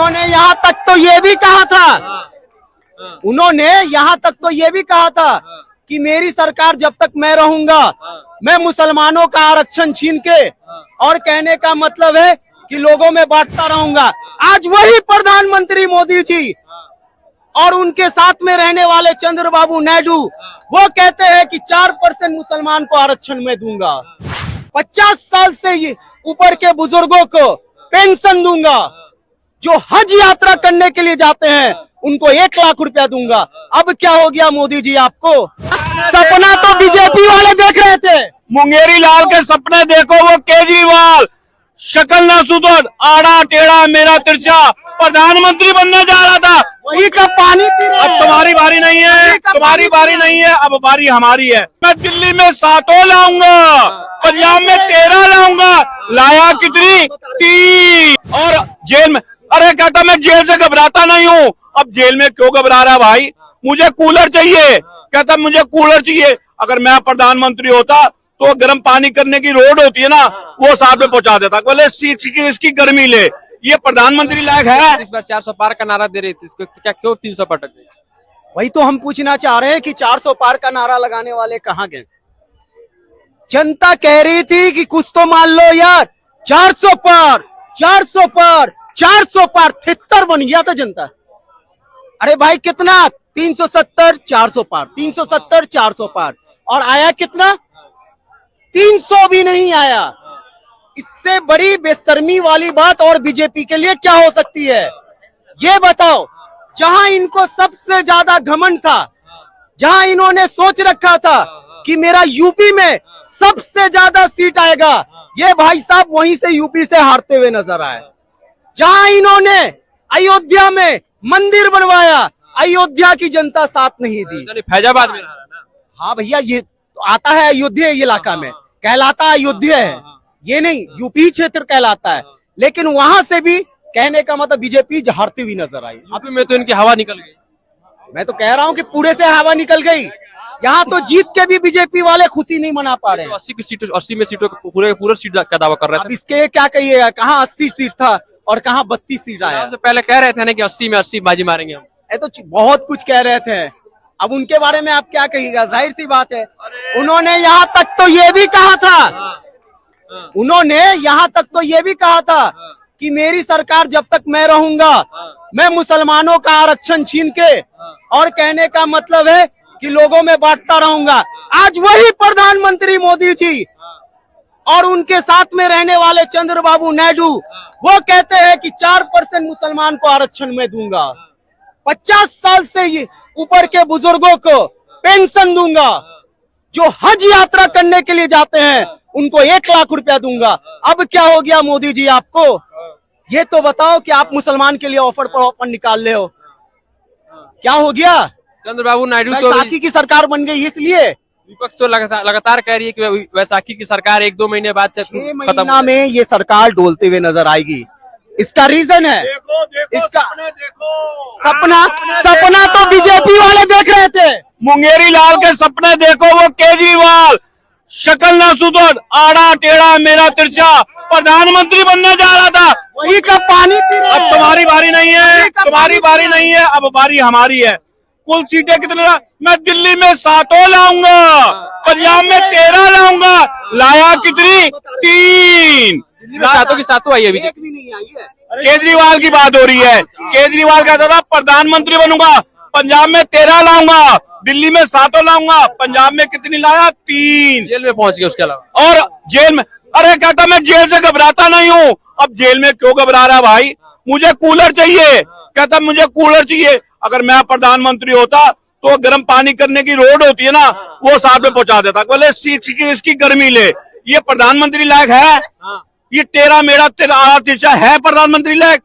उन्होंने यहाँ तक तो ये भी कहा था, उन्होंने यहाँ तक तो ये भी कहा था कि मेरी सरकार जब तक मैं रहूंगा मैं मुसलमानों का आरक्षण छीन के, और कहने का मतलब है कि लोगों में बांटता रहूंगा। आज वही प्रधानमंत्री मोदी जी और उनके साथ में रहने वाले चंद्रबाबू नायडू वो कहते हैं कि 4% मुसलमान को आरक्षण में दूंगा, 50 साल से ये ऊपर के बुजुर्गों को पेंशन दूंगा, जो हज यात्रा करने के लिए जाते हैं उनको 1 लाख रुपया दूंगा। अब क्या हो गया मोदी जी आपको? सपना तो बीजेपी वाले देख रहे थे, मुंगेरी लाल के सपने देखो, वो केजरीवाल शक्ल ना सुधर, आड़ा टेढ़ा मेरा तिरछा प्रधानमंत्री बनने जा रहा था, वही का पानी पी रहे हैं। अब तुम्हारी बारी नहीं है, तुम्हारी बारी नहीं है, अब बारी हमारी है। मैं दिल्ली में 7 लाऊंगा, पंजाब में 13 लाऊंगा, लाया कितनी? 3। और जेल में, अरे कहता मैं जेल से घबराता नहीं हूँ। अब जेल में क्यों घबरा रहा भाई? मुझे कूलर चाहिए, कहता मुझे कूलर चाहिए। अगर मैं प्रधानमंत्री होता तो गर्म पानी करने की रोड होती है ना, वो साथ में पहुंचा देता, बोले इसकी गर्मी ले। ये प्रधानमंत्री लायक है? इस बार 400 पार का नारा दे रही थी, इसको क्या क्यों 300 पर अटक गई? वही तो हम पूछना चाह रहे हैं कि 400 पार का नारा लगाने वाले कहाँ गए? जनता कह रही थी कि कुछ तो मान लो यार, 400 पार 400 पार 400 पार, 73 बन गया था जनता। अरे भाई कितना? 370 400 पार, 370 400 पार, और आया कितना? 300 भी नहीं आया। इससे बड़ी बेशर्मी वाली बात और बीजेपी के लिए क्या हो सकती है? ये बताओ, जहां इनको सबसे ज्यादा घमंड था, जहां इन्होंने सोच रखा था कि मेरा यूपी में सबसे ज्यादा सीट आएगा, ये भाई साहब वहीं से यूपी से हारते हुए नजर आए। जहां इन्होंने अयोध्या में मंदिर बनवाया, अयोध्या की जनता साथ नहीं दी। फैजाबाद में रहा ना। हाँ भैया, ये तो आता है अयोध्या इलाका में, कहलाता अयोध्या है, ये नहीं यूपी क्षेत्र कहलाता है। लेकिन वहां से भी कहने का मतलब बीजेपी हारती हुई नजर आई। यूपी में तो इनकी हवा निकल गई। मैं तो कह रहा हूँ कि पूरे से हवा निकल गई। यहाँ तो जीत के भी बीजेपी वाले खुशी नहीं मना पा रहे हैं। 80 में सीटों पूरे सीट का दावा कर रहे थे। अब इसके क्या कहिएगा, कहाँ 80 सीट था और कहाँ 32 सीट आया? सबसे पहले कह रहे थे ना कि 80 में 80 बाजी मारेंगे हम। ये तो बहुत कुछ कह रहे थे, अब उनके बारे में आप क्या कहिएगा? जाहिर सी बात है, उन्होंने यहाँ तक तो ये भी कहा था, उन्होंने यहाँ तक तो ये भी कहा था कि मेरी सरकार जब तक मैं रहूंगा मैं मुसलमानों का आरक्षण छीन के, और कहने का मतलब है कि लोगों में बांटता रहूंगा। आज वही प्रधानमंत्री मोदी जी और उनके साथ में रहने वाले चंद्रबाबू नायडू वो कहते हैं कि 4% मुसलमान को आरक्षण में दूंगा, 50 साल से ये ऊपर के बुजुर्गों को पेंशन दूंगा, जो हज यात्रा करने के लिए जाते हैं उनको 1 लाख रुपया दूंगा। अब क्या हो गया मोदी जी आपको? ये तो बताओ कि आप मुसलमान के लिए ऑफर पर ऑफर निकाल रहे हो, क्या हो गया? चंद्रबाबू नायडू तो वैसाखी की सरकार बन गई, इसलिए विपक्ष तो लगातार कह रही है कि वैसाखी की सरकार 1-2 महीने बाद से 6 महीना में ये सरकार डोलते हुए नजर आएगी। इसका रीजन है, इसका सपना तो बीजेपी वाले देख रहे थे। मुंगेरी लाल के सपने देखो, वो केजरीवाल शक्ल ना सुधर, आड़ा टेढ़ा मेरा तिरछा प्रधानमंत्री बनने जा रहा था, वही का पानी पी रहे हैं। अब तुम्हारी बारी नहीं है, तुम्हारी बारी नहीं है, अब बारी हमारी है। कुल सीटें कितने? मैं दिल्ली में 7 लाऊंगा, पंजाब में 13 लाऊंगा, लाया कितनी? 3। सातों की सातों आई है, एक भी नहीं आई है। केजरीवाल की बात हो रही है। केजरीवाल कहता था प्रधानमंत्री बनूंगा, पंजाब में 13 लाऊंगा, दिल्ली में 7 लाऊंगा, पंजाब में कितनी लाया? 3। जेल में पहुंच गए उसके अलावा। और जेल में, अरे कहता मैं जेल से घबराता नहीं हूँ। अब जेल में क्यों घबरा रहा भाई? मुझे कूलर चाहिए, कहता मुझे कूलर चाहिए। अगर मैं प्रधानमंत्री होता तो गर्म पानी करने की रोड होती है ना, वो साथ में पहुंचा देता, बोले इसकी गर्मी ले। ये प्रधानमंत्री लायक है? ये तेरा मेरा तेरा तिरछा है प्रधानमंत्री लायक?